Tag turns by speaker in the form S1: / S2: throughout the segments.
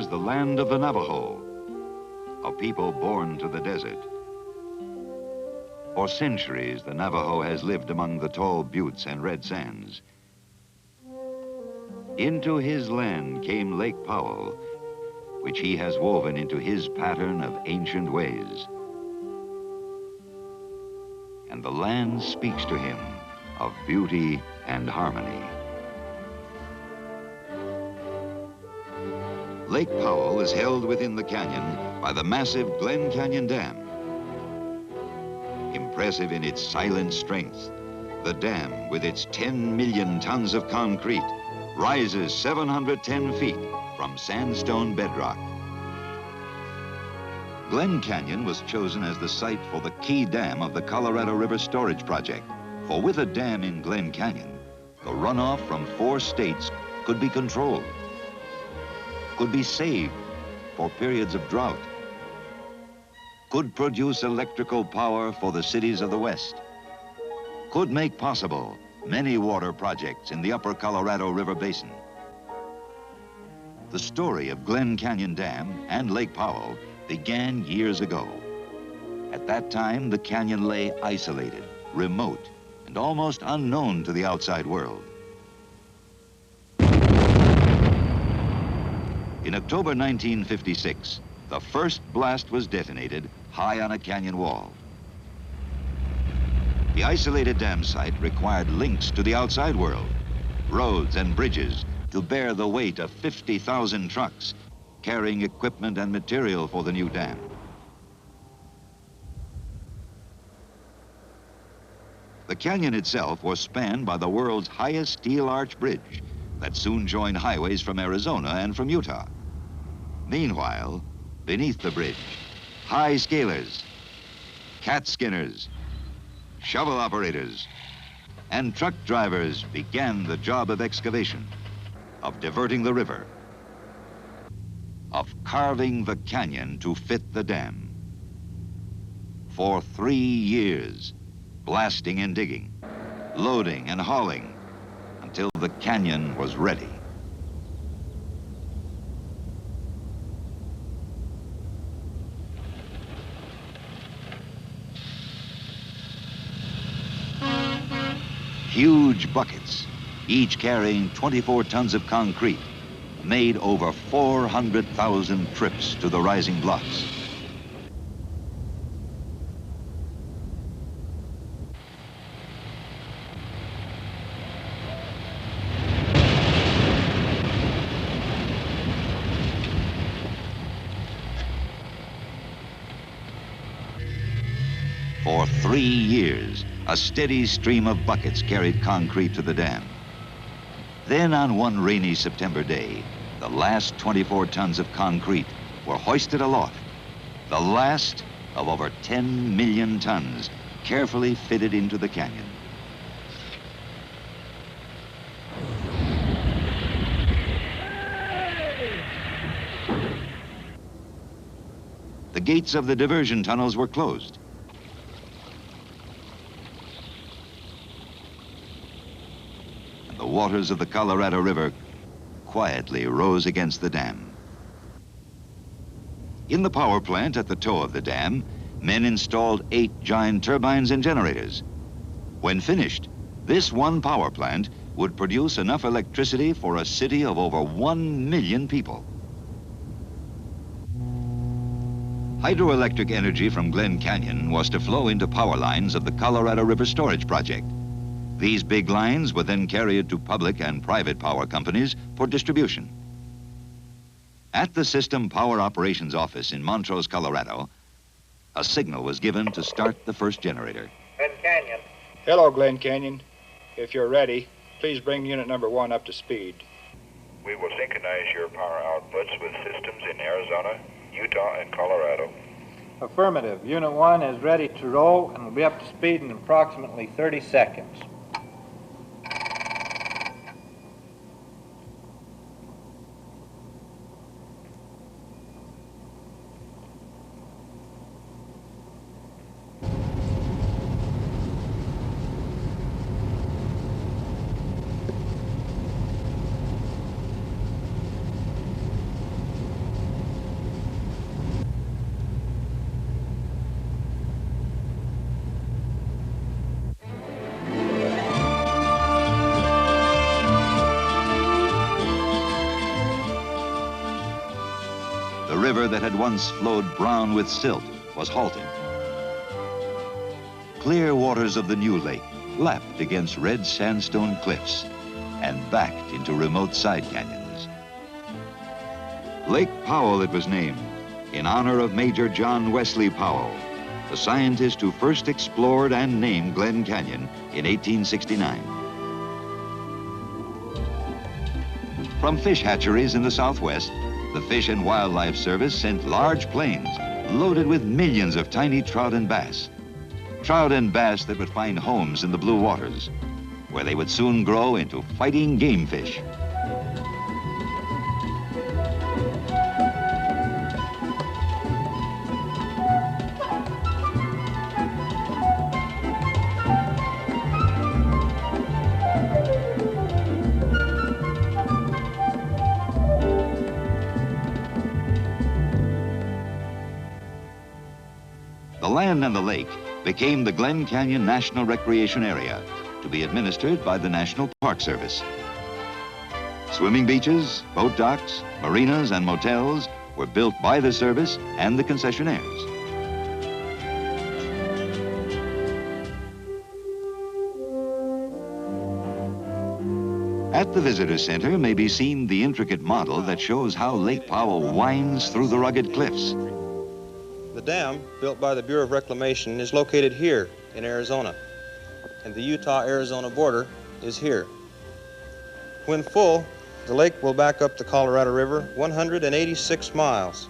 S1: is the land of the Navajo, a people born to the desert. For centuries, the Navajo has lived among the tall buttes and red sands. Into his land came Lake Powell, which he has woven into his pattern of ancient ways. And the land speaks to him of beauty and harmony. Lake Powell is held within the canyon by the massive Glen Canyon Dam. Impressive in its silent strength, the dam, with its 10 million tons of concrete, rises 710 feet from sandstone bedrock. Glen Canyon was chosen as the site for the key dam of the Colorado River Storage Project. For with a dam in Glen Canyon, the runoff from 4 states could be controlled, could be saved for periods of drought, could produce electrical power for the cities of the West, could make possible many water projects in the upper Colorado River Basin. The story of Glen Canyon Dam and Lake Powell began years ago. At that time, the canyon lay isolated, remote, and almost unknown to the outside world. In October 1956, the first blast was detonated high on a canyon wall. The isolated dam site required links to the outside world, roads and bridges to bear the weight of 50,000 trucks carrying equipment and material for the new dam. The canyon itself was spanned by the world's highest steel arch bridge that soon joined highways from Arizona and from Utah. Meanwhile, beneath the bridge, high scalers, cat skinners, shovel operators, and truck drivers began the job of excavation, of diverting the river, of carving the canyon to fit the dam. For 3 years, blasting and digging, loading and hauling, until the canyon was ready. Huge buckets, each carrying 24 tons of concrete, made over 400,000 trips to the rising blocks. For 3 years, a steady stream of buckets carried concrete to the dam. Then on one rainy September day, the last 24 tons of concrete were hoisted aloft, the last of over 10 million tons carefully fitted into the canyon. The gates of the diversion tunnels were closed. The waters of the Colorado River quietly rose against the dam. In the power plant at the toe of the dam, men installed 8 giant turbines and generators. When finished, this one power plant would produce enough electricity for a city of over 1 million people. Hydroelectric energy from Glen Canyon was to flow into power lines of the Colorado River Storage Project. These big lines were then carried to public and private power companies for distribution. At the System Power Operations Office in Montrose, Colorado, a signal was given to start the first generator.
S2: Glen Canyon.
S3: Hello, Glen Canyon. If you're ready, please bring unit number 1 up to speed.
S2: We will synchronize your power outputs with systems in Arizona, Utah, and Colorado.
S4: Affirmative. Unit 1 is ready to roll and will be up to speed in approximately 30 seconds.
S1: river that had once flowed brown with silt was halting. Clear waters of the new lake lapped against red sandstone cliffs and backed into remote side canyons. Lake Powell, it was named, in honor of Major John Wesley Powell, the scientist who first explored and named Glen Canyon in 1869. From fish hatcheries in the Southwest, the Fish and Wildlife Service sent large planes loaded with millions of tiny trout and bass. Trout and bass that would find homes in the blue waters, where they would soon grow into fighting game fish. The land and the lake became the Glen Canyon National Recreation Area, to be administered by the National Park Service. Swimming beaches, boat docks, marinas, and motels were built by the service and the concessionaires. At the visitor center may be seen the intricate model that shows how Lake Powell winds through the rugged cliffs.
S5: The dam, built by the Bureau of Reclamation, is located here in Arizona, and the Utah-Arizona border is here. When full, the lake will back up the Colorado River 186 miles,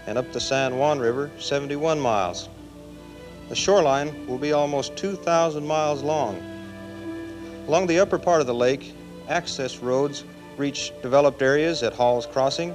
S5: and up the San Juan River 71 miles. The shoreline will be almost 2,000 miles long. Along the upper part of the lake, access roads reach developed areas at Hall's Crossing,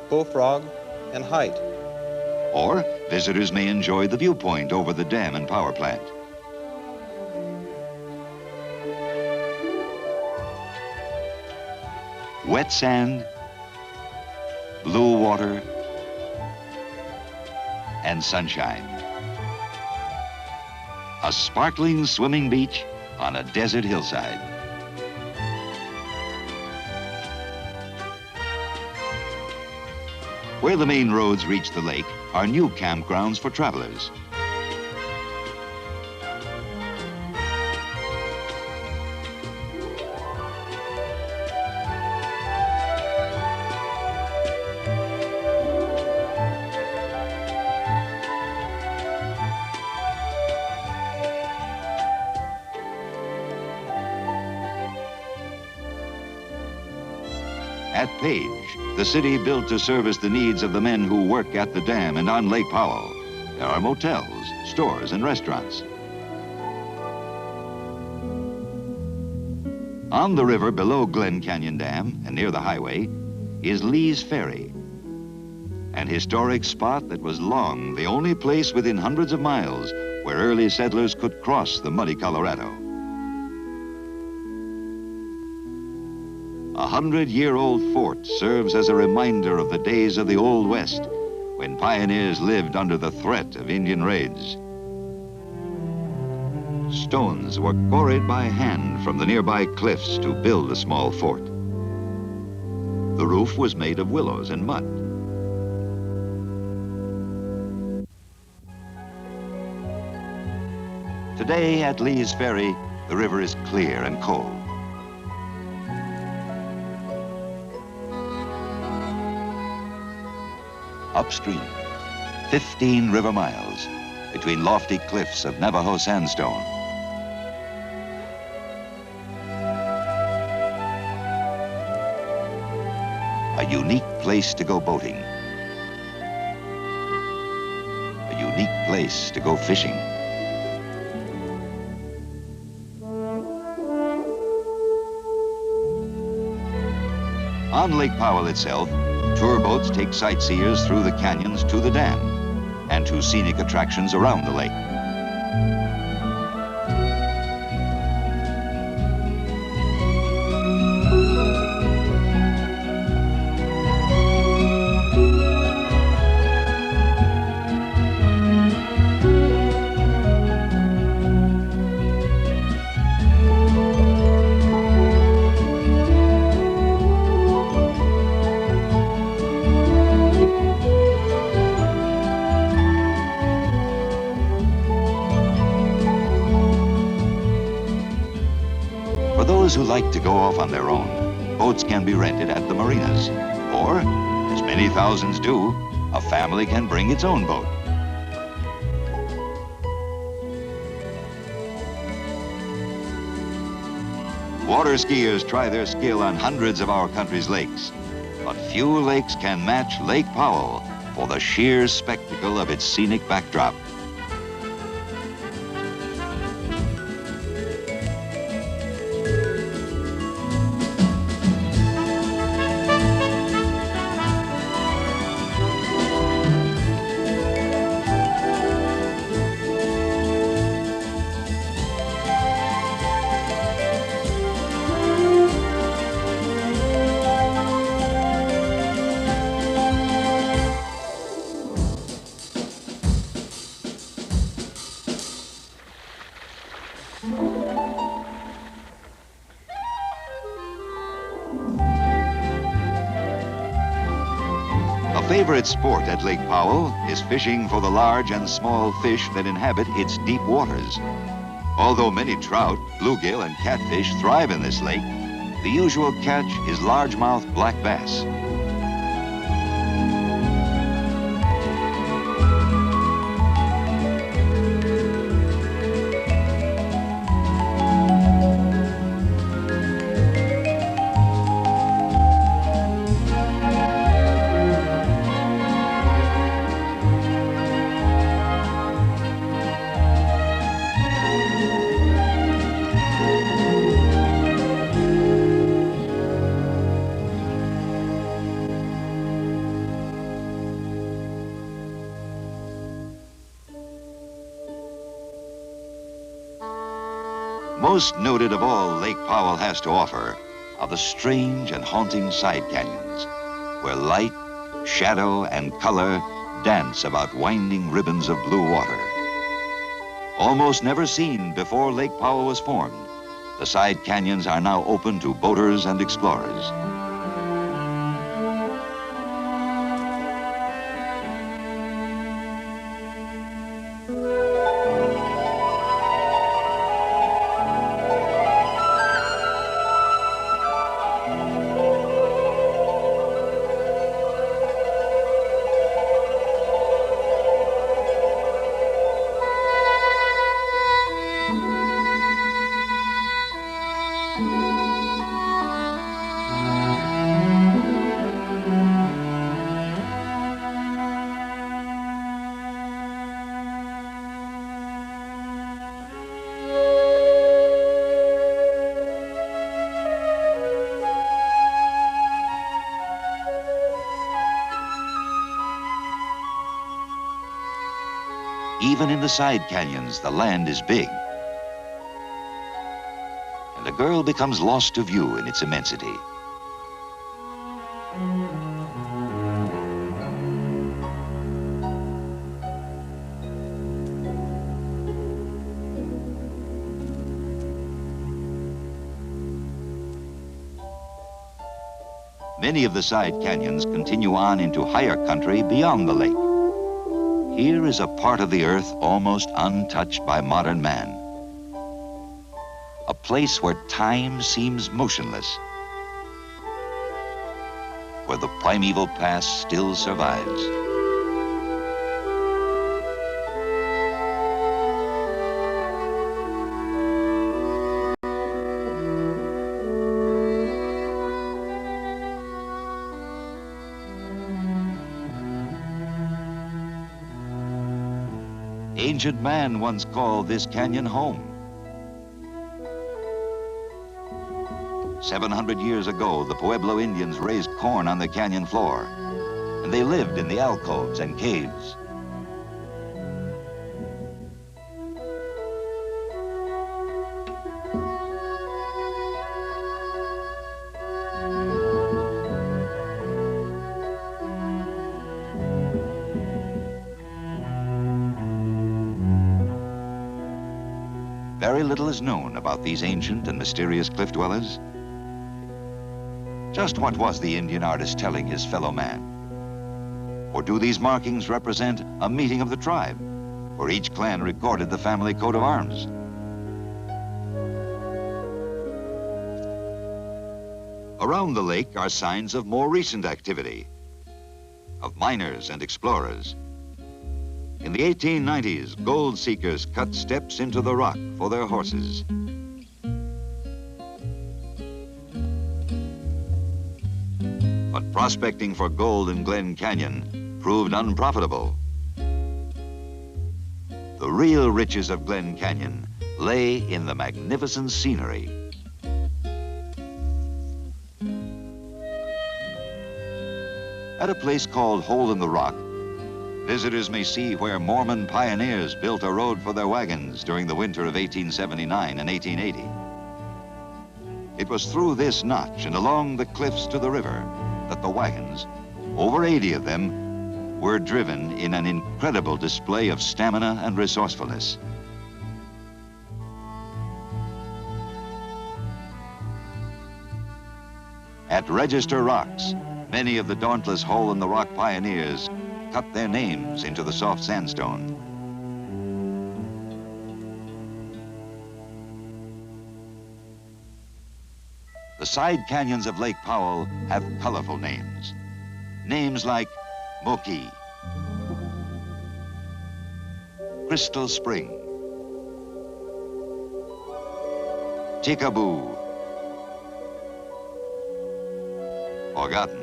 S5: Bullfrog, and Height.
S1: Or visitors may enjoy the viewpoint over the dam and power plant. Wet sand, blue water, and sunshine. A sparkling swimming beach on a desert hillside. Where the main roads reach the lake are new campgrounds for travelers. At Page, the city built to service the needs of the men who work at the dam and on Lake Powell, there are motels, stores, and restaurants. On the river below Glen Canyon Dam and near the highway is Lee's Ferry, an historic spot that was long the only place within hundreds of miles where early settlers could cross the muddy Colorado. A 100-year-old fort serves as a reminder of the days of the Old West, when pioneers lived under the threat of Indian raids. Stones were quarried by hand from the nearby cliffs to build the small fort. The roof was made of willows and mud. Today at Lee's Ferry, the river is clear and cold. Upstream, 15 river miles between lofty cliffs of Navajo sandstone. A unique place to go boating. A unique place to go fishing. On Lake Powell itself, tour boats take sightseers through the canyons to the dam and to scenic attractions around the lake. those who like to go off on their own, boats can be rented at the marinas. Or, as many thousands do, a family can bring its own boat. Water skiers try their skill on hundreds of our country's lakes, but few lakes can match Lake Powell for the sheer spectacle of its scenic backdrop. A favorite sport at Lake Powell is fishing for the large and small fish that inhabit its deep waters. Although many trout, bluegill, and catfish thrive in this lake, the usual catch is largemouth black bass. Most noted of all Lake Powell has to offer are the strange and haunting side canyons, where light, shadow, and color dance about winding ribbons of blue water. Almost never seen before Lake Powell was formed, the side canyons are now open to boaters and explorers. Even in the side canyons, the land is big. And a girl becomes lost to view in its immensity. Many of the side canyons continue on into higher country beyond the lake. Here is a part of the earth almost untouched by modern man. A place where time seems motionless, where the primeval past still survives. Ancient man once called this canyon home. 700 years ago, the Pueblo Indians raised corn on the canyon floor, and they lived in the alcoves and caves. Very little is known about these ancient and mysterious cliff dwellers. Just what was the Indian artist telling his fellow man? Or do these markings represent a meeting of the tribe, where each clan recorded the family coat of arms? Around the lake are signs of more recent activity, of miners and explorers. In the 1890s, gold seekers cut steps into the rock for their horses. But prospecting for gold in Glen Canyon proved unprofitable. The real riches of Glen Canyon lay in the magnificent scenery. At a place called Hole in the Rock, visitors may see where Mormon pioneers built a road for their wagons during the winter of 1879 and 1880. It was through this notch and along the cliffs to the river that the wagons, over 80 of them, were driven in an incredible display of stamina and resourcefulness. At Register Rocks, many of the dauntless Hole in the Rock pioneers cut their names into the soft sandstone. The side canyons of Lake Powell have colorful names. Names like Moki, Crystal Spring, Tikaboo, Forgotten,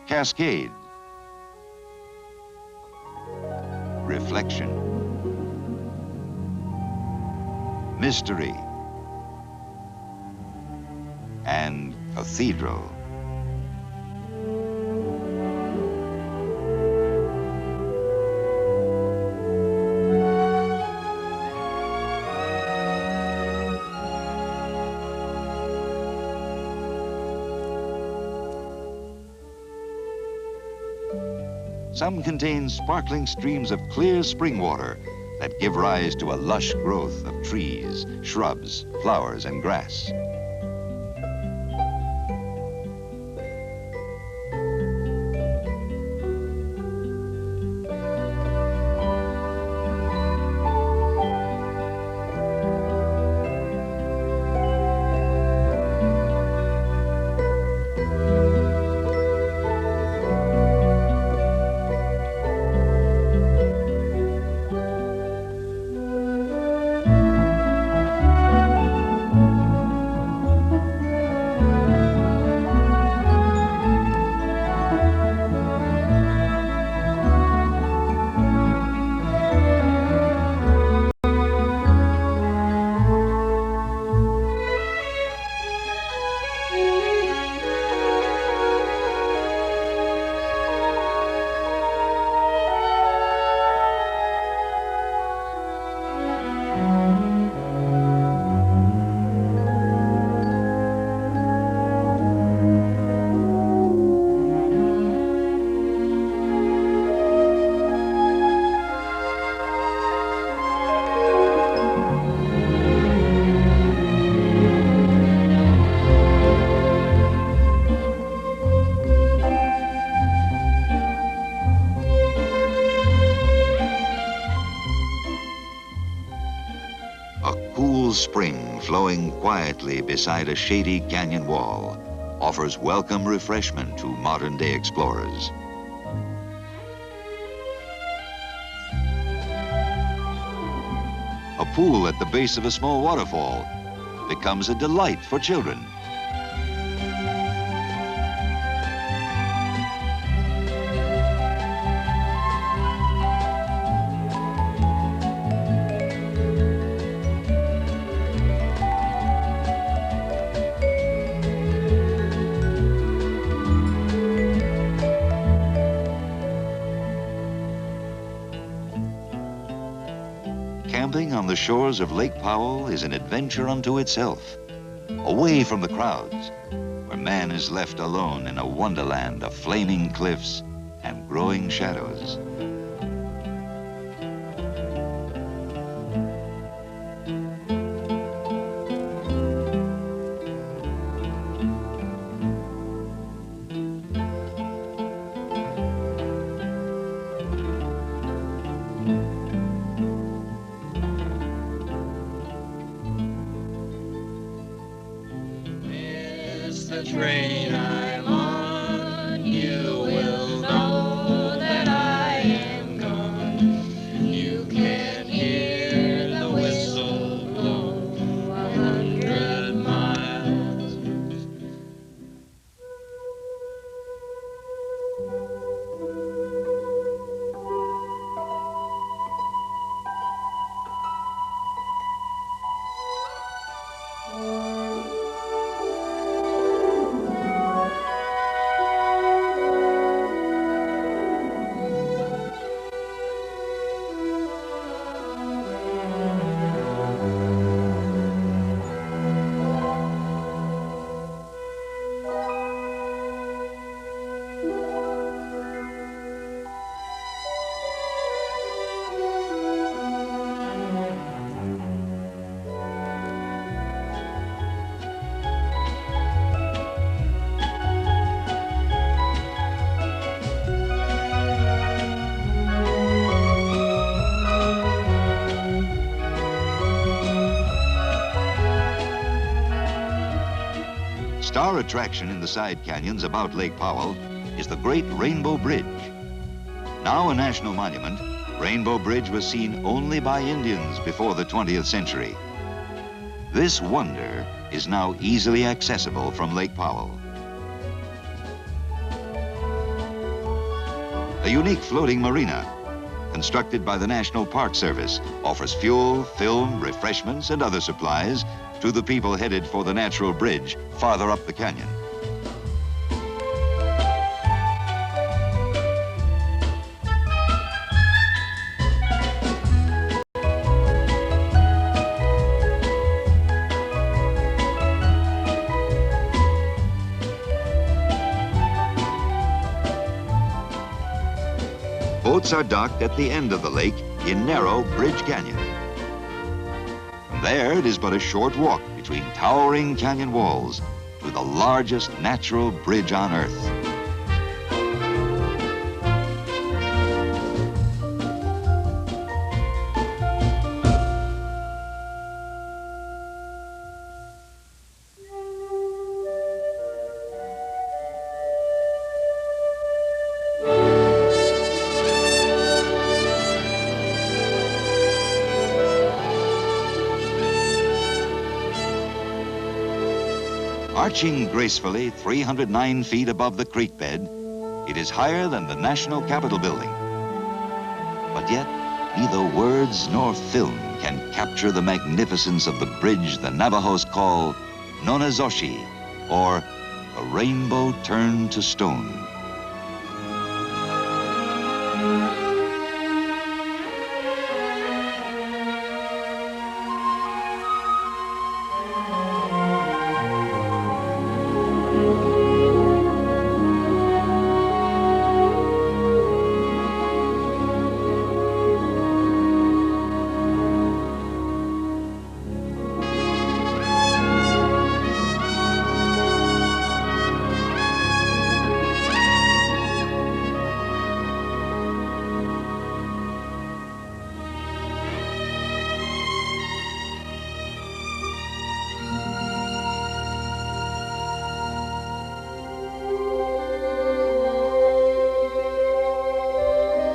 S1: Cascade, Reflection, Mystery, and Cathedral. Some contain sparkling streams of clear spring water that give rise to a lush growth of trees, shrubs, flowers, and grass. Spring flowing quietly beside a shady canyon wall offers welcome refreshment to modern-day explorers. A pool at the base of a small waterfall becomes a delight for children. Camping on the shores of Lake Powell is an adventure unto itself, away from the crowds, where man is left alone in a wonderland of flaming cliffs and growing shadows.
S6: the train I'm on, you will know that I am gone. You can hear the whistle blow 100 miles.
S1: Star attraction in the side canyons about Lake Powell is the Great Rainbow Bridge. Now a national monument, Rainbow Bridge was seen only by Indians before the 20th century. This wonder is now easily accessible from Lake Powell. A unique floating marina, constructed by the National Park Service, offers fuel, film, refreshments, and other supplies to the people headed for the natural bridge farther up the canyon. Boats are docked at the end of the lake in narrow Bridge Canyon. From there, it is but a short walk between towering canyon walls to the largest natural bridge on Earth. Arching gracefully 309 feet above the creek bed, it is higher than the National Capitol building. But yet, neither words nor film can capture the magnificence of the bridge the Navajos call Nonnazoshi, or a rainbow turned to stone.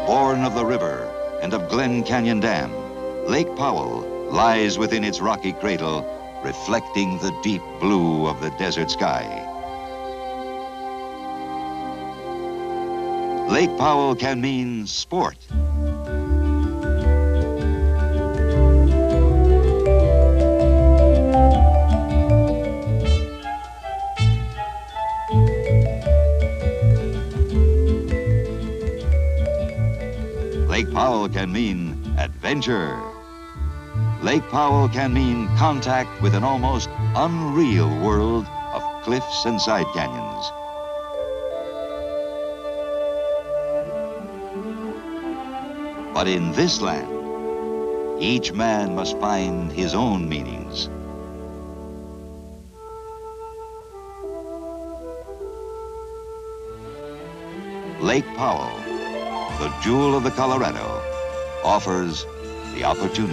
S1: Born of the river and of Glen Canyon Dam, Lake Powell lies within its rocky cradle, reflecting the deep blue of the desert sky. Lake Powell can mean sport. Lake Powell can mean adventure. Lake Powell can mean contact with an almost unreal world of cliffs and side canyons. But in this land, each man must find his own meanings. Lake Powell, the jewel of the Colorado, offers the opportunity.